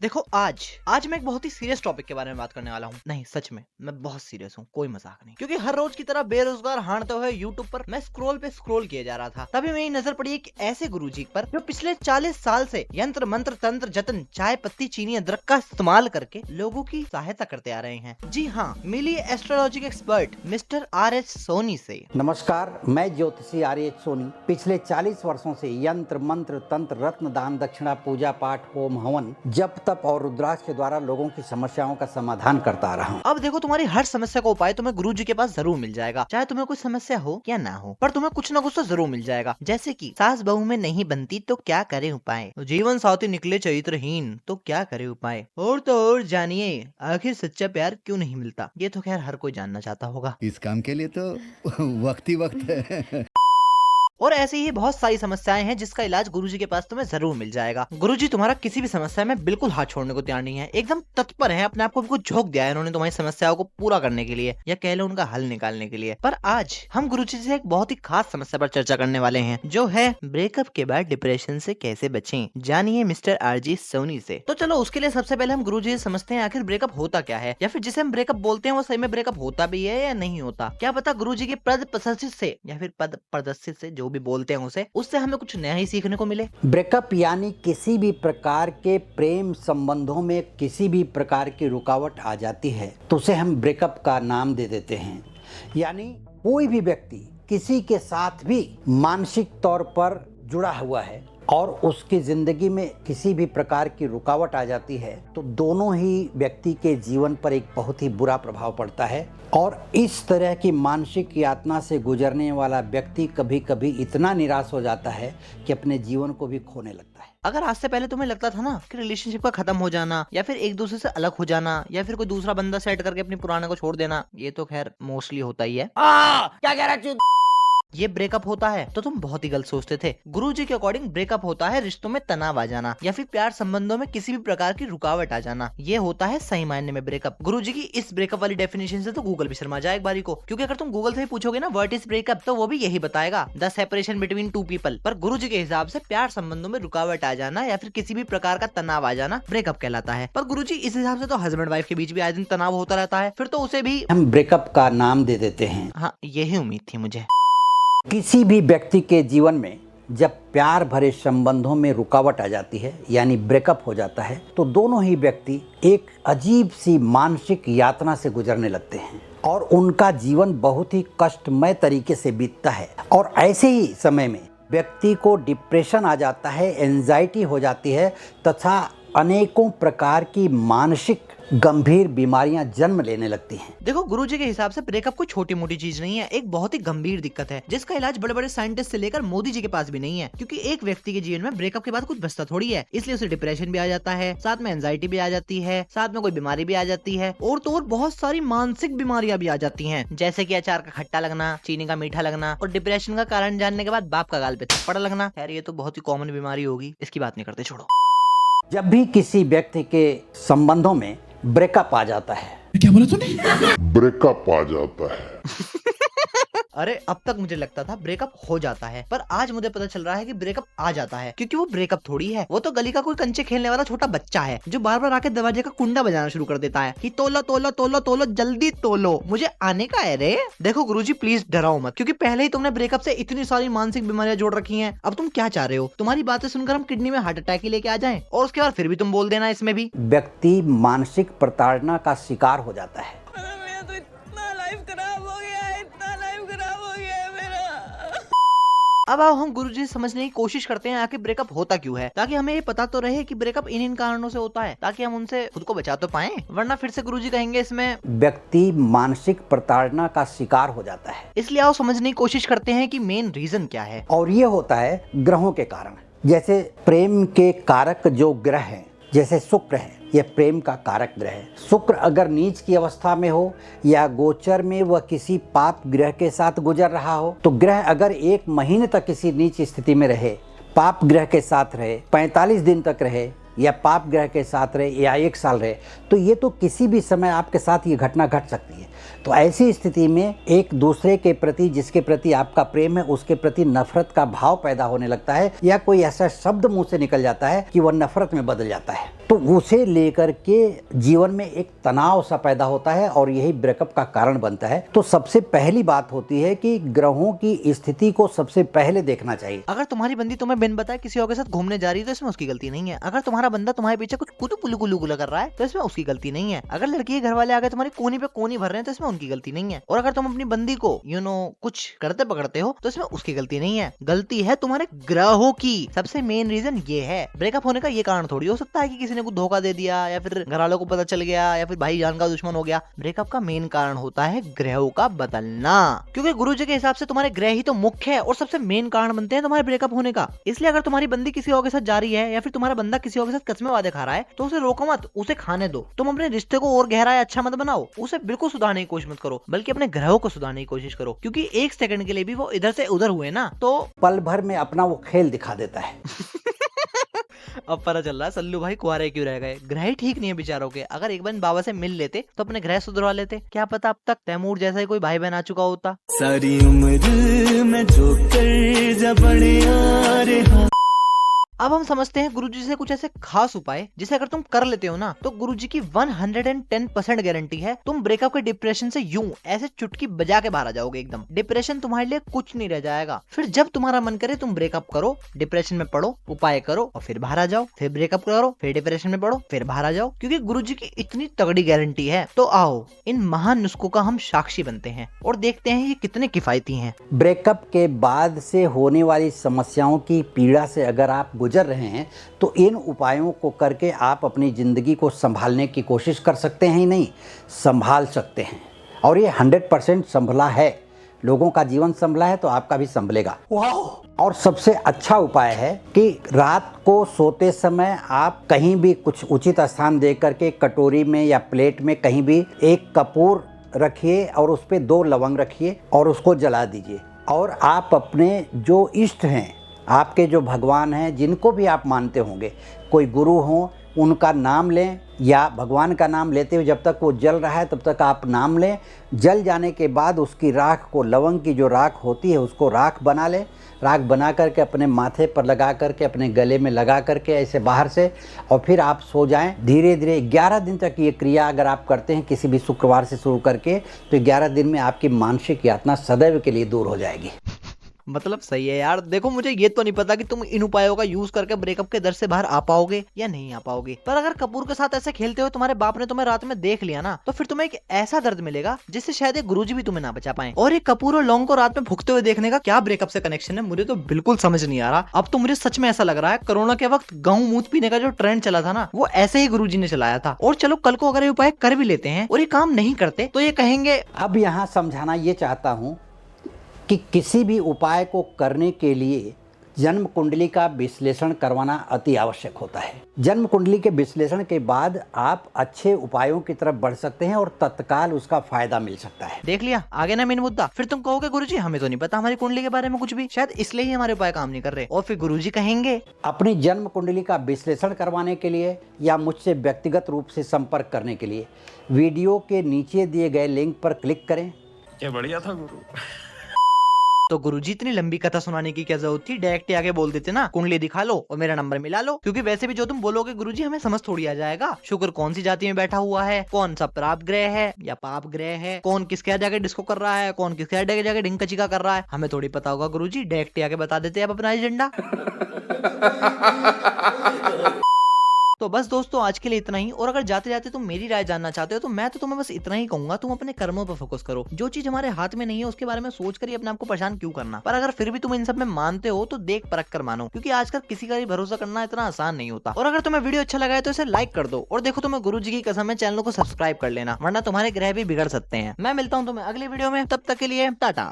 देखो आज मैं एक बहुत ही सीरियस टॉपिक के बारे में बात करने वाला हूँ। नहीं सच में मैं बहुत सीरियस हूँ, कोई मजाक नहीं। क्योंकि हर रोज की तरह बेरोजगार हांडते हुए यूट्यूब पर मैं स्क्रॉल किए जा रहा था, तभी मेरी नजर पड़ी एक ऐसे गुरुजी पर जो पिछले 40 साल से यंत्र मंत्र तंत्र जतन चाय पत्ती चीनी अदरक का इस्तेमाल करके लोगों की सहायता करते आ रहे हैं। जी हाँ, मिली एस्ट्रोलॉजी के एक्सपर्ट मिस्टर RH सोनी से। नमस्कार, मैं ज्योतिषी RH सोनी पिछले 40 वर्षों से यंत्र मंत्र तंत्र रत्न दान दक्षिणा पूजा पाठ होम हवन जप तप और रुद्राक्ष के द्वारा लोगों की समस्याओं का समाधान करता आ रहा हूँ। अब देखो, तुम्हारी हर समस्या का उपाय तुम्हें गुरुजी के पास जरूर मिल जाएगा, चाहे तुम्हें कोई समस्या हो या ना हो, पर तुम्हें कुछ ना कुछ तो जरूर मिल जाएगा। जैसे कि सास बहू में नहीं बनती तो क्या करे उपाय, जीवन साथी निकले चरित्रहीन तो क्या करे उपाय, और तो और जानिए आखिर सच्चा प्यार क्यों नहीं मिलता। ये तो खैर हर कोई जानना चाहता होगा। इस काम के लिए तो वक्त ही वक्त है। और ऐसी ही बहुत सारी समस्याएं हैं जिसका इलाज गुरुजी के पास तुम्हें जरूर मिल जाएगा। गुरुजी तुम्हारा किसी भी समस्या में बिल्कुल हाथ छोड़ने को तैयार नहीं है, एकदम तत्पर है, अपने आप को बिल्कुल झोंक दिया है इन्होंने तुम्हारी समस्याओं को पूरा करने के लिए, या कह लो उनका हल निकालने के लिए। पर आज हम गुरुजी से एक बहुत ही खास समस्या पर चर्चा करने वाले हैं, जो है ब्रेकअप के बाद डिप्रेशन से कैसे बचें। जानिए मिस्टर RG सोनी से। तो चलो उसके लिए सबसे पहले हम गुरुजी से समझते हैं आखिर ब्रेकअप होता क्या है, या फिर जिसे हम ब्रेकअप बोलते हैं वो सही में ब्रेकअप होता भी है या नहीं होता। क्या पता गुरुजी के पद प्रदर्शित से या फिर पद प्रदर्शित से जो भी बोलते हैं उससे हमें कुछ नया ही सीखने को मिले। ब्रेकअप यानी किसी भी प्रकार के प्रेम संबंधों में किसी भी प्रकार की रुकावट आ जाती है तो उसे हम ब्रेकअप का नाम दे देते हैं। यानी कोई भी व्यक्ति किसी के साथ भी मानसिक तौर पर जुड़ा हुआ है और उसकी जिंदगी में किसी भी प्रकार की रुकावट आ जाती है तो दोनों ही व्यक्ति के जीवन पर एक बहुत ही बुरा प्रभाव पड़ता है। और इस तरह की मानसिक यातना से गुजरने वाला व्यक्ति कभी कभी इतना निराश हो जाता है कि अपने जीवन को भी खोने लगता है। अगर आज से पहले तुम्हें लगता था ना कि रिलेशनशिप का खत्म हो जाना या फिर एक दूसरे से अलग हो जाना या फिर कोई दूसरा बंदा सेट करके अपनी पुराने को छोड़ देना, ये तो खैर मोस्टली होता ही है। क्या कह रहा है? ये ब्रेकअप होता है तो तुम बहुत ही गलत सोचते थे। गुरुजी के अकॉर्डिंग ब्रेकअप होता है रिश्तों में तनाव आ जाना या फिर प्यार संबंधों में किसी भी प्रकार की रुकावट आ जाना। ये होता है सही मायने में ब्रेकअप। गुरुजी की इस ब्रेकअप वाली डेफिनेशन से तो गूगल भी शर्मा जाए एक बारी को, क्योंकि अगर तुम गूगल से भी पूछोगे ना व्हाट इज ब्रेकअप तो वो भी यही बताएगा, the separation between two people. पर गुरुजी के हिसाब से प्यार संबंधों में रुकावट आ जाना या फिर किसी भी प्रकार का तनाव आ जाना ब्रेकअप कहलाता है। पर गुरुजी इस हिसाब से तो हस्बैंड वाइफ के बीच भी आए दिन तनाव होता रहता है, फिर तो उसे भी हम ब्रेकअप का नाम दे देते हैं। हाँ, यही उम्मीद थी मुझे। किसी भी व्यक्ति के जीवन में जब प्यार भरे संबंधों में रुकावट आ जाती है यानी ब्रेकअप हो जाता है तो दोनों ही व्यक्ति एक अजीब सी मानसिक यातना से गुजरने लगते हैं और उनका जीवन बहुत ही कष्टमय तरीके से बीतता है। और ऐसे ही समय में व्यक्ति को डिप्रेशन आ जाता है, एंजाइटी हो जाती है तथा अनेकों प्रकार की मानसिक गंभीर बीमारियां जन्म लेने लगती हैं। देखो, गुरुजी के हिसाब से ब्रेकअप कोई छोटी मोटी चीज नहीं है, एक बहुत ही गंभीर दिक्कत है जिसका इलाज बड़े बड़े साइंटिस्ट से लेकर मोदी जी के पास भी नहीं है। क्योंकि एक व्यक्ति के जीवन में ब्रेकअप के बाद कुछ बचता थोड़ी है, इसलिए उसे डिप्रेशन भी आ जाता है, साथ में एंजाइटी भी आ जाती है, साथ में कोई बीमारी भी आ जाती है, और तो और बहुत सारी मानसिक बीमारियां भी आ जाती है, जैसे की अचार का खट्टा लगना, चीनी का मीठा लगना, और डिप्रेशन का कारण जानने के बाद बाप का गाल पे थप्पड़ लगना। खैर ये तो बहुत ही कॉमन बीमारी होगी, इसकी बात नहीं करते, छोड़ो। जब भी किसी व्यक्ति के संबंधों में ब्रेकअप आ जाता है, क्या बोला तूने? ब्रेकअप आ जाता है। अरे अब तक मुझे लगता था ब्रेकअप हो जाता है, पर आज मुझे पता चल रहा है कि ब्रेकअप आ जाता है। क्योंकि वो ब्रेकअप थोड़ी है, वो तो गली का कोई कंचे खेलने वाला छोटा बच्चा है जो बार बार आके दरवाजे का कुंडा बजाना शुरू कर देता है कि तोलो तोलो तोलो तोलो जल्दी तोलो, मुझे आने का है रे। देखो गुरुजी प्लीज डराओ मत, क्योंकि पहले ही तुमने ब्रेकअप से इतनी सारी मानसिक बीमारियां जोड़ रखी हैं। अब तुम क्या चाह रहे हो? तुम्हारी बातें सुनकर हम किडनी में हार्ट अटैक ही लेके आ जाएं और उसके बाद फिर भी तुम बोल देना इसमें भी। व्यक्ति मानसिक प्रताड़ना का शिकार हो जाता है। मेरा तो इतना लाइफ खराब हो गया है, इतना लाइफ खराब हो गया है मेरा। अब आओ हम गुरुजी से समझने की कोशिश करते हैं आखिर ब्रेकअप होता क्यों है, ताकि हमें ये पता तो रहे कि ब्रेकअप इन कारणों से होता है, ताकि हम उनसे खुद को बचा तो पाएं, वरना फिर से गुरुजी कहेंगे इसमें व्यक्ति मानसिक प्रताड़ना का शिकार हो जाता है। इसलिए आओ समझने की कोशिश करते हैं कि मेन रीजन क्या है। और ये होता है ग्रहों के कारण। जैसे प्रेम के कारक जो ग्रह हैं, जैसे शुक्र है, यह प्रेम का कारक ग्रह है। शुक्र अगर नीच की अवस्था में हो या गोचर में वह किसी पाप ग्रह के साथ गुजर रहा हो तो ग्रह अगर 1 महीने तक किसी नीच स्थिति में रहे, पाप ग्रह के साथ रहे, 45 दिन तक रहे या पाप ग्रह के साथ रहे या 1 साल रहे, तो ये तो किसी भी समय आपके साथ ये घटना घट सकती है। तो ऐसी स्थिति में एक दूसरे के प्रति, जिसके प्रति आपका प्रेम है, उसके प्रति नफरत का भाव पैदा होने लगता है, या कोई ऐसा शब्द मुंह से निकल जाता है कि वह नफरत में बदल जाता है। तो उसे लेकर के जीवन में एक तनाव सा पैदा होता है और यही ब्रेकअप का कारण बनता है। तो सबसे पहली बात होती है कि ग्रहों की स्थिति को सबसे पहले देखना चाहिए। अगर तुम्हारी बंदी तुम्हें बिन बताए किसी और के साथ घूमने जा रही है तो इसमें उसकी गलती नहीं है। अगर तुम्हारा बंदा तुम्हारे पीछे कुछ कुतु पुलु कुलु गुला कर रहा है तो इसमें उसकी गलती नहीं है। अगर लड़की के घर वाले आगे तुम्हारी कोनी पे कोनी भर रहे हैं तो इसमें उनकी गलती नहीं है। और अगर तुम अपनी बंदी को कुछ करते पकड़ते हो तो इसमें उसकी गलती नहीं है। गलती है तुम्हारे ग्रहों की। सबसे मेन रीजन ये है। ब्रेकअप होने का ये कारण थोड़ी हो सकता है कि किसी ने कुछ धोखा दे दिया या फिर घर वालों को पता चल गया या फिर भाई जान का दुश्मन हो गया। ब्रेकअप का मेन कारण होता है ग्रहों का बदलना, क्योंकि गुरुजी के हिसाब से तुम्हारे ग्रह ही तो मुख्य है और सबसे मेन कारण बनते हैं तुम्हारे ब्रेकअप होने का। इसलिए अगर तुम्हारी बंदी किसी और के साथ जा रही है या फिर तुम्हारा बंदा किसी और के साथ कसमें वादे खा रहा है तो उसे रोको मत, उसे खाने दो। तुम अपने रिश्ते को और गहरा या अच्छा मत बनाओ, उसे बिल्कुल सुधारने की कोशिश मत करो, बल्कि अपने ग्रहों को सुधारने की कोशिश करो, क्योंकि 1 सेकंड के लिए भी वो इधर से उधर हुए ना तो पल भर में अपना वो खेल दिखा देता है। अब पता चल रहा है सल्लू भाई कुआरे क्यों रह गए। ग्रह ही ठीक नहीं है बेचारों के। अगर एक बार बाबा से मिल लेते तो अपने ग्रह सुधरवा लेते। क्या पता अब तक तैमूर जैसा ही कोई भाई बहन आ चुका होता। सारी उम्र में जो कर जब बड़े आ रहा। अब हम समझते हैं गुरुजी से कुछ ऐसे खास उपाय जिसे अगर तुम कर लेते हो ना तो गुरुजी की 110% गारंटी है तुम ब्रेकअप के डिप्रेशन से यूं ऐसे चुटकी बजा के बाहर आ जाओगे एकदम। डिप्रेशन तुम्हारे लिए कुछ नहीं रह जाएगा। फिर जब तुम्हारा मन करे तुम ब्रेकअप करो, डिप्रेशन में पढ़ो, उपाय करो और फिर बाहर आ जाओ। फिर ब्रेकअप करो, फिर डिप्रेशन में पढ़ो, फिर बाहर आ जाओ, क्योंकि गुरुजी की इतनी तगड़ी गारंटी है। तो आओ इन महान नुस्खों का हम साक्षी बनते हैं और देखते हैं ये कितने किफायती हैं। ब्रेकअप के बाद से होने वाली समस्याओं की पीड़ा से अगर आप गुजर रहे हैं तो इन उपायों को करके आप अपनी ज़िंदगी को संभालने की कोशिश कर सकते हैं ही नहीं, संभाल सकते हैं। और ये 100% संभला है। लोगों का जीवन संभला है तो आपका भी संभलेगा। और सबसे अच्छा उपाय है कि रात को सोते समय आप कहीं भी कुछ उचित स्थान दे करके कटोरी में या प्लेट में कहीं भी एक कपूर रखिए और उस पर 2 लवंग रखिए और उसको जला दीजिए। और आप अपने जो इष्ट हैं, आपके जो भगवान हैं, जिनको भी आप मानते होंगे, कोई गुरु हो, उनका नाम लें या भगवान का नाम लेते हुए जब तक वो जल रहा है तब तक आप नाम लें। जल जाने के बाद उसकी राख को, लवंग की जो राख होती है उसको राख बना लें। राख बना करके अपने माथे पर लगा करके, अपने गले में लगा करके ऐसे बाहर से, और फिर आप सो जाएं। धीरे धीरे 11 दिन तक ये क्रिया अगर आप करते हैं किसी भी शुक्रवार से शुरू करके, तो 11 दिन में आपकी मानसिक यातना सदैव के लिए दूर हो जाएगी। मतलब सही है यार। देखो मुझे ये तो नहीं पता कि तुम इन उपायों का यूज करके ब्रेकअप के दर से बाहर आ पाओगे या नहीं आ पाओगे, पर अगर कपूर के साथ ऐसे खेलते हुए तुम्हारे बाप ने तुम्हें रात में देख लिया ना तो फिर तुम्हें एक ऐसा दर्द मिलेगा जिससे शायद एक गुरुजी भी तुम्हें ना बचा पाए। और ये कपूर और लौंग को रात में भुगते हुए देखने का क्या ब्रेकअप से कनेक्शन है, मुझे तो बिल्कुल समझ नहीं आ रहा। अब तो मुझे सच में ऐसा लग रहा है कोरोना के वक्त गेहूं मूत पीने का जो ट्रेंड चला था ना, वो ऐसे ही गुरुजी ने चलाया था। और चलो कल को अगर ये उपाय कर भी लेते हैं और ये काम नहीं करते तो ये कहेंगे। अब यहाँ समझाना ये चाहता हूँ कि किसी भी उपाय को करने के लिए जन्म कुंडली का विश्लेषण करवाना अति आवश्यक होता है। जन्म कुंडली के विश्लेषण के बाद आप अच्छे उपायों की तरफ बढ़ सकते हैं और तत्काल उसका फायदा मिल सकता है। देख लिया आगे ना मेन मुद्दा। फिर तुम कहोगे गुरुजी हमें तो नहीं पता हमारी कुंडली के बारे में कुछ भी, शायद इसलिए ही हमारे उपाय काम नहीं कर रहे। और फिर गुरुजी कहेंगे अपनी जन्म कुंडली का विश्लेषण करवाने के लिए या मुझसे व्यक्तिगत रूप से संपर्क करने के लिए वीडियो के नीचे दिए गए लिंक पर क्लिक करें। क्या बढ़िया था गुरु। तो गुरुजी इतनी लंबी कथा सुनाने की क्या जरूरत थी, डायरेक्ट आगे बोल देते ना कुंडली दिखा लो और मेरा नंबर मिला लो। क्योंकि वैसे भी जो तुम बोलोगे गुरुजी हमें समझ थोड़ी आ जाएगा। शुक्र कौन सी जाति में बैठा हुआ है, कौन सा प्राप्त ग्रह है या पाप ग्रह है, कौन किसके यहाँ जाके डिस्को कर रहा है, कौन किसके यहाँ जाके डिंग कचिका कर रहा है, हमें थोड़ी पता होगा गुरुजी। डायरेक्ट आगे बता देते हैं अब अपना एजेंडा। तो बस दोस्तों आज के लिए इतना ही। और अगर जाते जाते तुम मेरी राय जानना चाहते हो तो मैं तो तुम्हें बस इतना ही कहूंगा, तुम अपने कर्मों पर फोकस करो। जो चीज हमारे हाथ में नहीं है उसके बारे में सोच कर ही अपने आप को परेशान क्यों करना। पर अगर फिर भी तुम इन सब में मानते हो तो देख परख कर मानो, क्योंकि आजकल किसी का भी भरोसा करना इतना आसान नहीं होता। और अगर तुम्हें वीडियो अच्छा लगा है तो इसे लाइक कर दो। और देखो तुम्हें गुरुजी की कसम है चैनल को सब्सक्राइब कर लेना, वरना तुम्हारे ग्रह भी बिगड़ सकते हैं। मैं मिलता हूँ तुम्हें अगली वीडियो में, तब तक के लिए टाटा।